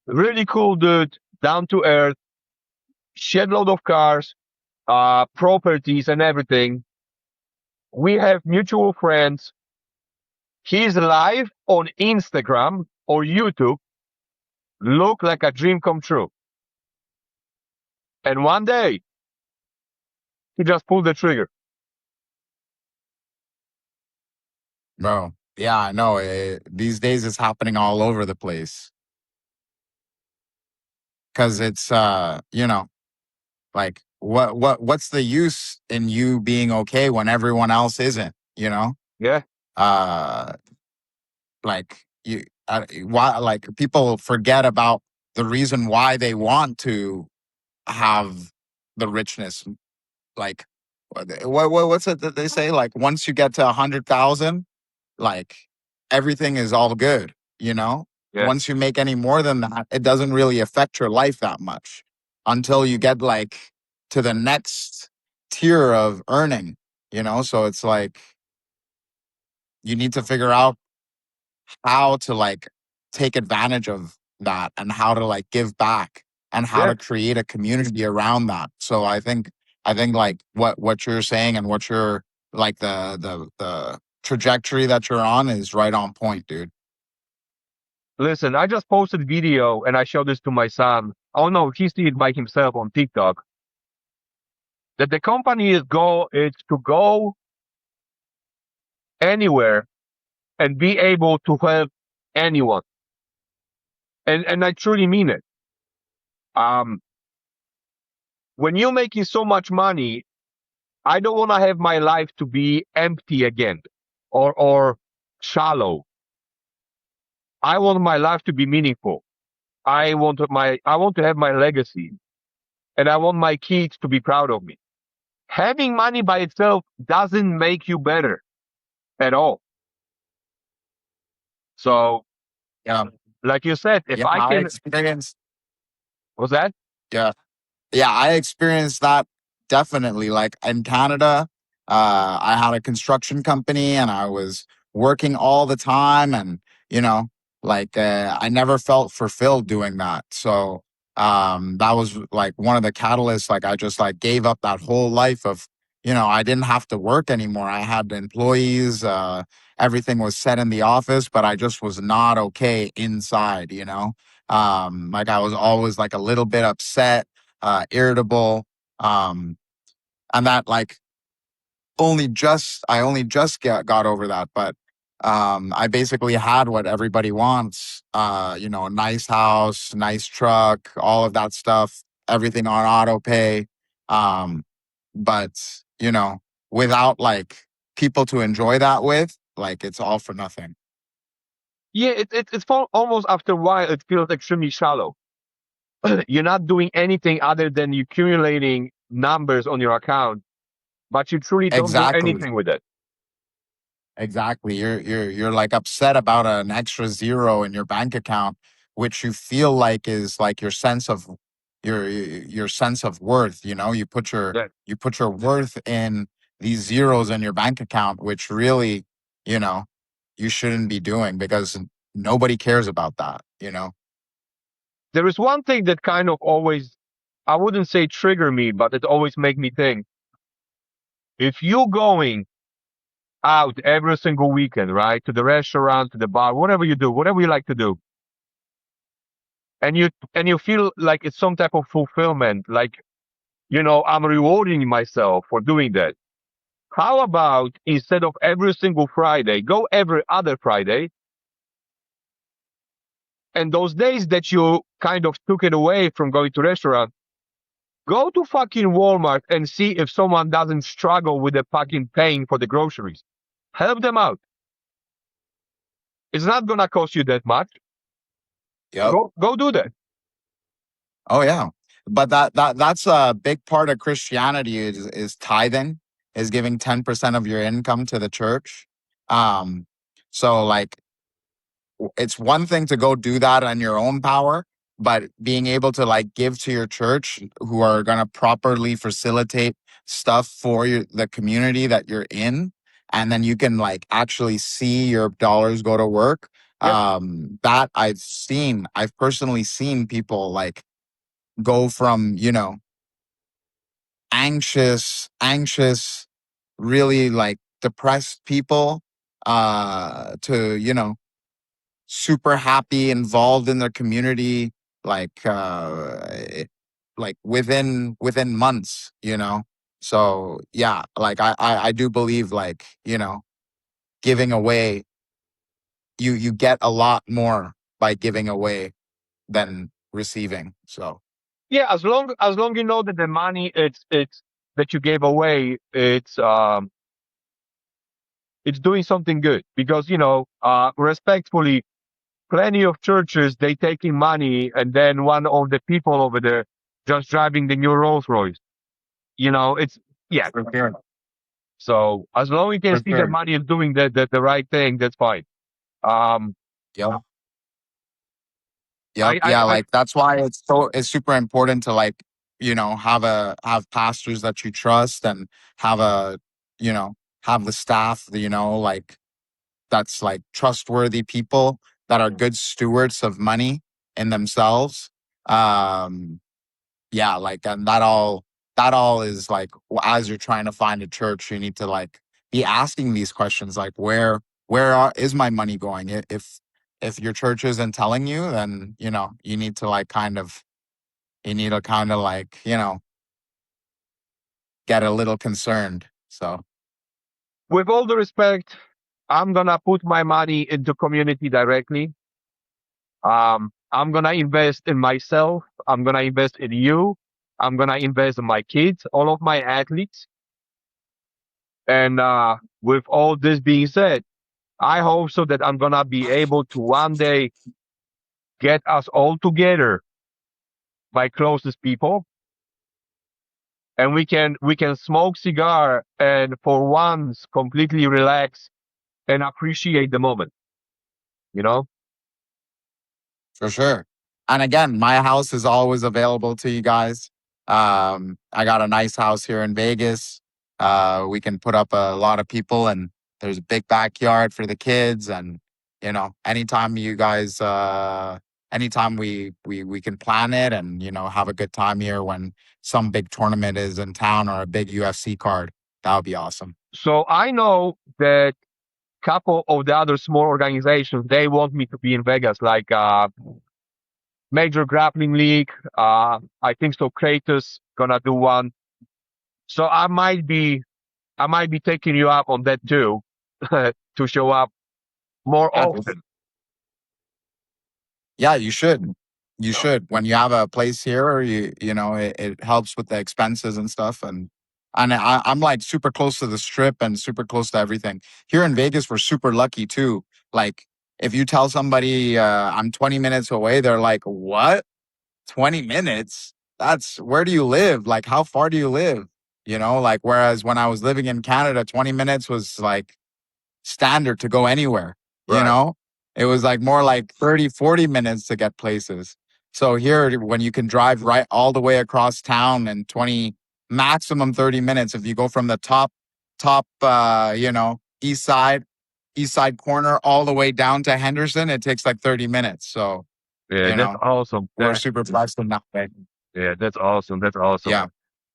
really cool dude, down to earth, shed load of cars, properties, and everything. We have mutual friends. He's live on Instagram or YouTube, look like a dream come true. And one day, he just pulled the trigger. Bro. Yeah, I know. These days it's happening all over the place. Cause it's you know, like what's the use in you being okay when everyone else isn't, you know? Yeah, Uh like you why, like, people forget about the reason why they want to have the richness. Like what's it that they say, like, once you get to 100,000, like, everything is all good, you know. yeah, Once you make any more than that, it doesn't really affect your life that much until you get like to the next tier of earning, you know. So it's like you need to figure out how to like take advantage of that and how to like give back and how yeah. to create a community around that. So I think like what you're saying and what you're like the trajectory that you're on is right on point, dude. Listen, I just posted video and I showed this to my son. Oh no, he see it by himself on TikTok. That the company is to go anywhere and be able to help anyone. And I truly mean it. Um, when you're making so much money, I don't want to have my life to be empty again or shallow. I want my life to be meaningful. I want to have my legacy and I want my kids to be proud of me. Having money by itself doesn't make you better at all. So, Yeah. like you said, if Yeah, I I can, experienced Was that? Yeah. Yeah, I experienced that definitely. Like in Canada, I had a construction company and I was working all the time, and you know, I never felt fulfilled doing that. So that was like one of the catalysts. Like I just like gave up that whole life of, I didn't have to work anymore. I had employees, everything was set in the office, but I just was not okay inside. Like I was always like a little bit upset, irritable, um, and that like I only just got over that, but I basically had what everybody wants, a nice house, nice truck, all of that stuff, everything on auto pay, um, but you know, without like people to enjoy that with, like it's all for nothing. Yeah, almost after a while, it feels extremely shallow. You're not doing anything other than accumulating numbers on your account, but you truly don't do Exactly. anything with it. Exactly. You're like upset about an extra zero in your bank account, which you feel like is like your sense of worth. You put your That you put your worth in these zeros in your bank account, which really, you know, you shouldn't be doing because nobody cares about that. there is one thing that kind of always, I wouldn't say trigger me, but it always make me think. If you're going out every single weekend, right, to the restaurant, to the bar, whatever you do, whatever you like to do, and you feel like it's some type of fulfillment, like I'm rewarding myself for doing that. How about instead of every single Friday, go every other Friday, and those days that you kind of took it away from going to restaurant, go to fucking Walmart and see if someone doesn't struggle with the fucking paying for the groceries. Help them out. It's not gonna cost you that much. Yep. Go do that. Oh yeah. But that's a big part of Christianity is tithing, is giving 10% of your income to the church. Um so like it's one thing to go do that on your own power, but being able to like give to your church who are going to properly facilitate stuff for the community that you're in, and then you can like actually see your dollars go to work. Yep. That I've personally seen people like go from, anxious, really like depressed people, to, super happy, involved in their community, like like within months. So yeah, like I do believe like, giving away, you get a lot more by giving away than receiving. So Yeah, as long you know that the money it's that you gave away, it's doing something good because respectfully, plenty of churches they taking money and then one of the people over there just driving the new Rolls Royce. It's yeah. for sure. So as long as you can For see that sure. money is doing the right thing, that's fine. Um, Yep. I Yep. I, Yeah. I Like that's why it's super important to like, have pastors that you trust, and have a, you know, have the staff, like that's like trustworthy people that are good stewards of money in themselves. Um, yeah, like, and that all is like, as you're trying to find a church, you need to like be asking these questions, like is my money going? If your church isn't telling you, then you need to like kind of like get a little concerned. So with all the respect, I'm gonna put my money into community directly. I'm gonna invest in myself. I'm gonna invest in you. I'm gonna invest in my kids, all of my athletes. And with all this being said, I hope so that I'm gonna be able to one day get us all together, my closest people, and we can smoke cigar and for once completely relax and appreciate the moment. You know? for sure. And again, my house is always available to you guys. I got a nice house here in Vegas. We can put up a lot of people, and there's a big backyard for the kids. And anytime you guys, anytime we can plan it, and have a good time here when some big tournament is in town or a big UFC card, that would be awesome. So I know that couple of the other small organizations, they want me to be in Vegas, like Major Grappling League. I think so. Kratos gonna do one. So I might be taking you up on that too, to show up more Yeah, often. yeah, you should. You should. When you have a place here, it helps with the expenses and stuff. And I'm like super close to the strip and super close to everything. Here in Vegas, we're super lucky too. Like if you tell somebody I'm 20 minutes away, they're like, "What? 20 minutes? That's where do you live? Like how far do you live?" Like whereas when I was living in Canada, 20 minutes was like standard to go anywhere, you Right. know? It was like more like 30, 40 minutes to get places. So here, when you can drive right all the way across town in 20, maximum 30 minutes, if you go from the top, east side corner all the way down to Henderson, it takes like 30 minutes. So, Yeah, you that's know, awesome. we're super blessed in that way. Yeah, that's awesome. That's awesome. Yeah.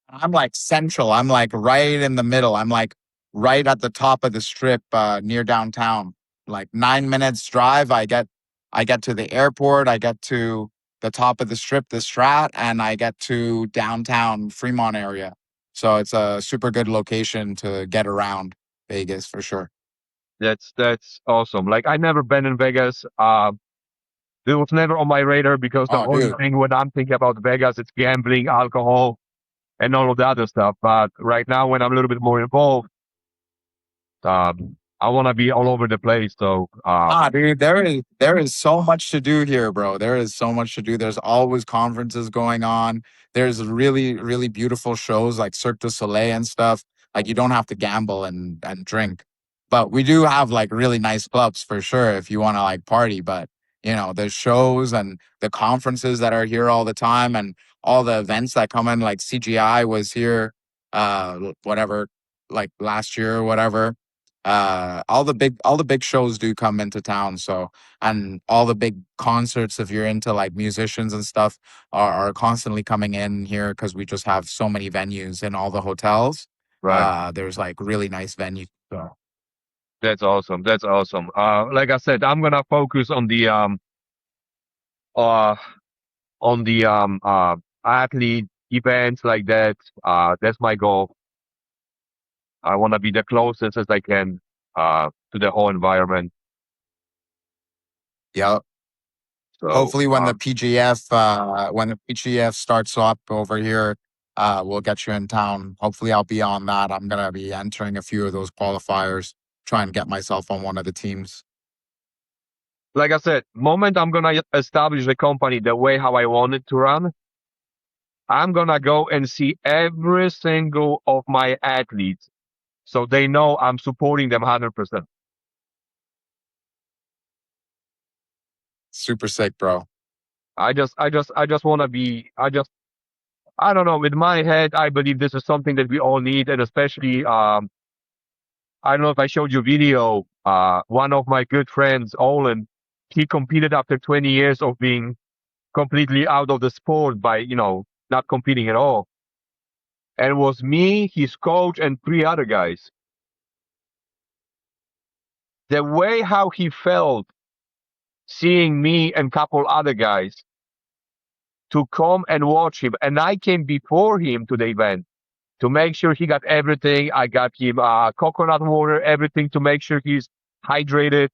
I'm like central. I'm like right in the middle. I'm like right at the top of the strip near downtown. Like 9 minutes drive, I get to the airport, I get to the top of the strip, the Strat, and I get to downtown Fremont area. So it's a super good location to get around Vegas for sure. That's awesome. Like I never been in Vegas. It was never on my radar because the Oh, only dude. thing when I'm thinking about Vegas, it's gambling, alcohol, and all of the other stuff. But right now, when I'm a little bit more involved, I want to be all over the place. So, Dude, there is so much to do here, bro. There is so much to do. There's always conferences going on. There's really, really beautiful shows like Cirque du Soleil and stuff. Like you don't have to gamble and drink. But we do have like really nice clubs for sure if you want to like party. But the shows and the conferences that are here all the time and all the events that come in, like CGI was here, whatever, like last year or whatever. All the big shows do come into town. So, and all the big concerts, if you're into like musicians and stuff, are constantly coming in here because we just have so many venues in all the hotels. right. There's like really nice venues. So That's awesome. That's awesome. Like I said, I'm gonna focus uh, on the athlete events like that. That's my goal. I want to be the closest as I can to the whole environment. yeah. So, Hopefully when the PGF starts up over here, we'll get you in town. Hopefully I'll be on that. I'm gonna be entering a few of those qualifiers, try and get myself on one of the teams. like I said, moment I'm gonna establish the company the way how I want it to run, I'm gonna go and see every single of my athletes, so they know I'm supporting them 100%. Super sick, bro. I just want to be. I don't know. With my head, I believe this is something that we all need, and especially, I don't know if I showed you a video. One of my good friends, Olin, he competed after 20 years of being completely out of the sport by, not competing at all. And it was me, his coach, and three other guys. The way how he felt seeing me and couple other guys to come and watch him, and I came before him to the event to make sure he got everything. I got him coconut water, everything to make sure he's hydrated.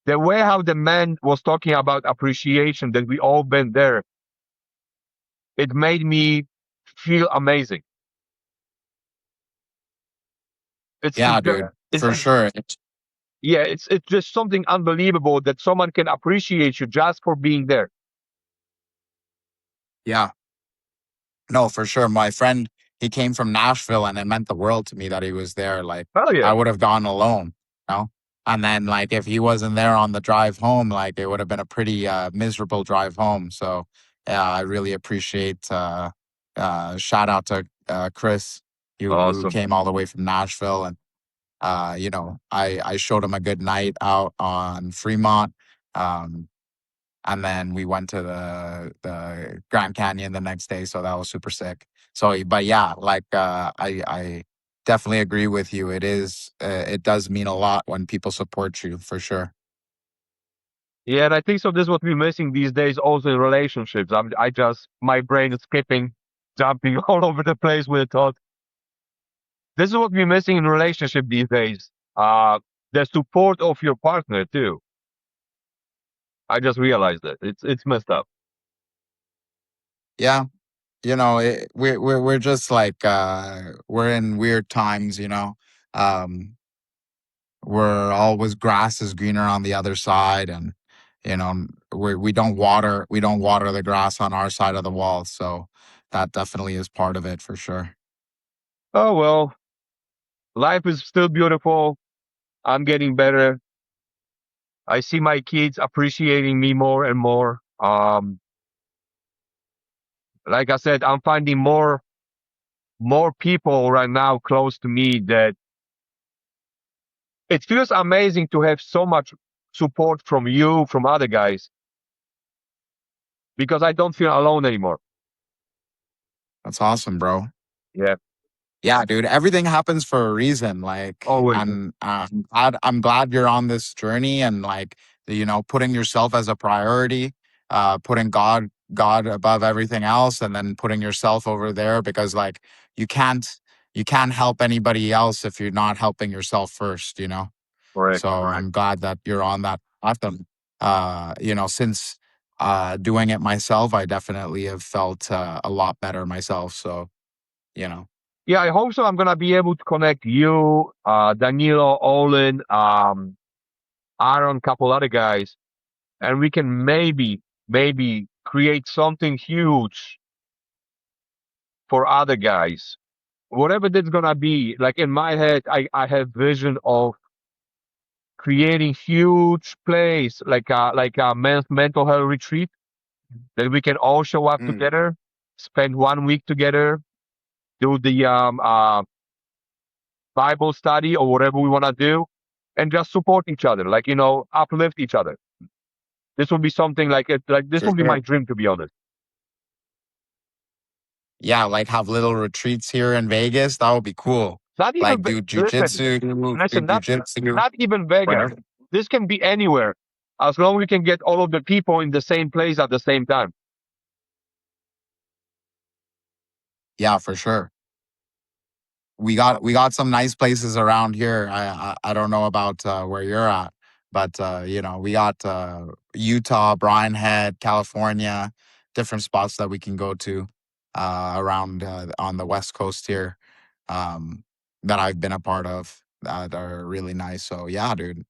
The way how the man was talking about appreciation that we all been there, it made me feel amazing. Yeah, dude, It's for sure. yeah, it's just something unbelievable that someone can appreciate you just for being there. Yeah, no, for sure. My friend, he came from Nashville, and it meant the world to me that he was there. Like Hell I yeah. would have gone alone. You know? And then like if he wasn't there on the drive home, like it would have been a pretty miserable drive home. So yeah, I really appreciate shout out to Chris who Awesome. came all the way from Nashville. And you know, I showed him a good night out on Fremont. Um, and then we went to the Grand Canyon the next day, so that was super sick. So, but yeah, like I definitely agree with you. It does mean a lot when people support you for sure. Yeah, and I think so. This is what we're missing these days, also in relationships. I just my brain is skipping, jumping all over the place with thought. This is what we're missing in relationship these days. The support of your partner too. I just realized that it's messed up. Yeah, you know, we're just like we're in weird times. You know, um, we're always grass is greener on the other side, and you know we don't water the grass on our side of the wall. So that definitely is part of it for sure. Oh well, life is still beautiful. I'm getting better. I see my kids appreciating me more and more. Like I said, I'm finding more people right now close to me that it feels amazing to have so much support from you, from other guys, because I don't feel alone anymore. That's awesome, bro. Yeah, Yeah, dude, everything happens for a reason. Like, always. and I'm glad you're on this journey and like, you know, putting yourself as a priority, putting God above everything else, and then putting yourself over there because like you can't you can't help anybody else if you're not helping yourself first, you know. Correct. So I'm glad that you're on that path. And, you know, since doing it myself, I definitely have felt a lot better myself. So, you know. Yeah, I hope so. I'm gonna be able to connect you, Danilo, Olin, Aaron, couple other guys, and we can maybe create something huge for other guys. Whatever that's gonna be. Like in my head, I have vision of creating huge place like a mental health retreat that we can all show up Mm. together, spend 1 week together, do the Bible study or whatever we want to do, and just support each other, like uplift each other. This would be something like it. Like this For would be sure. my dream, to be honest. Yeah, like have little retreats here in Vegas. That would be cool. Not even Like do listen, jujitsu, do listen. jujitsu. Not even Vegas. Whatever. This can be anywhere, as long as we can get all of the people in the same place at the same time. Yeah, for sure. We got some nice places around here. I don't know about where you're at, but you know we got Utah, Bryan Head, California, different spots that we can go to around on the West Coast here that I've been a part of that are really nice. So yeah, dude.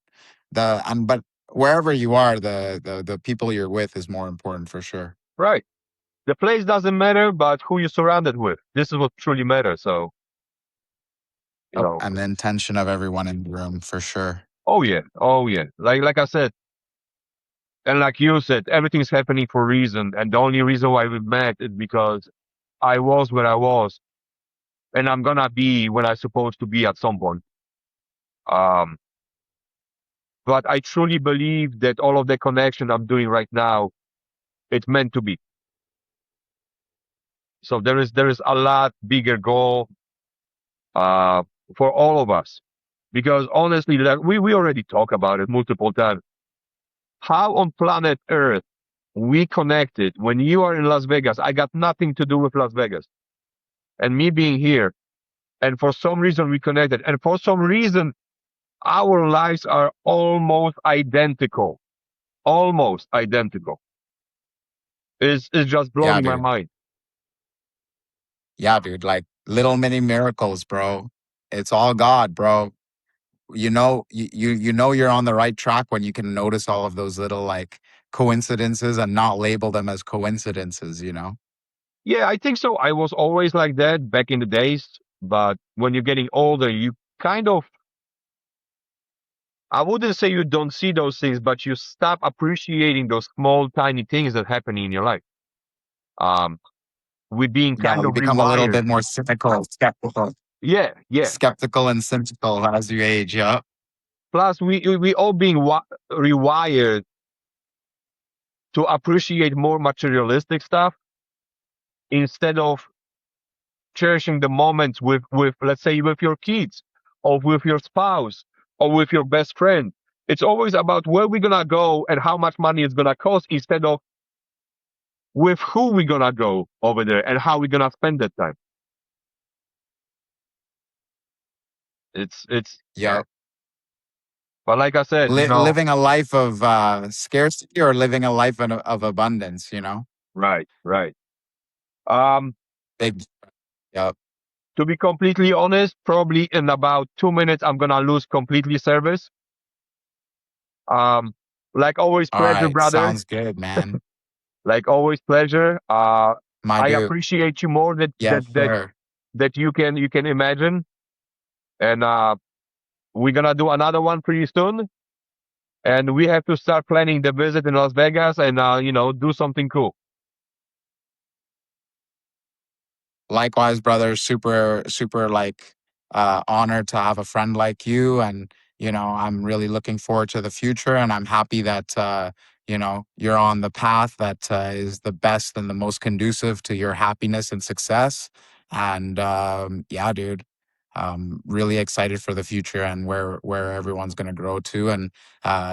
But wherever you are, the people you're with is more important for sure. Right. The place doesn't matter, but who you're surrounded with. This is what truly matters. So, you Yep. know, And the intention of everyone in the room for sure. oh yeah, oh yeah. Like I said, and like you said, everything's happening for a reason. And the only reason why we met is because I was where I was, and I'm gonna be when I'm supposed to be at some point. Um, but I truly believe that all of the connection I'm doing right now, it's meant to be. So there is a lot bigger goal uh, for all of us. Because honestly, like we already talked about it multiple times. How on planet Earth we connected when you are in Las Vegas? I got nothing to do with Las Vegas. And me being here, and for some reason we connected. And for some reason, our lives are almost identical. Almost identical. Is just Yeah, blowing my dude. mind. Yeah, dude, like little mini miracles, bro. It's all God, bro. You know, you know you're on the right track when you can notice all of those little like coincidences and not label them as coincidences, you know? Yeah, I think so. I was always like that back in the days, but when you're getting older, you kind of I wouldn't say you don't see those things, but you stop appreciating those small, tiny things that happen in your life. We're being Yeah, kind you of become a little rewired. bit more cynical, Yeah. skeptical and cynical as you age. Yeah. Plus, we all being rewired to appreciate more materialistic stuff instead of cherishing the moments with let's say with your kids or with your spouse or with your best friend. It's always about where we're gonna go and how much money it's gonna cost instead of with who we're gonna go over there and how we're gonna spend that time. It's Yeah. but like I said, you know, Living a life of scarcity or living a life of abundance, right. Um, Big. Yeah. to be completely honest, probably in about 2 minutes I'm gonna lose completely service. Um, like always, All pleasure, right. brother. Sounds good, man. Like always, pleasure. My I dude. appreciate you more that Yes, sir. you can imagine, and we're gonna do another one pretty soon. And we have to start planning the visit in Las Vegas and do something cool. Likewise, brother. Super, super honored to have a friend like you. And, I'm really looking forward to the future. And I'm happy that, you're on the path that is the best and the most conducive to your happiness and success. And yeah, dude, really excited for the future and where everyone's going to grow to. And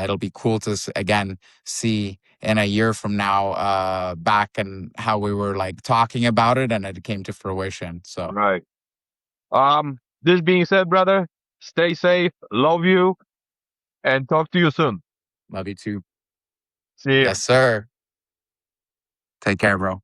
it'll be cool to, again, see in a year from now back and how we were like talking about it and it came to fruition. So Right. This being said, brother, stay safe, love you, and talk to you soon. love you too. See ya. Yes, sir. Take care, bro.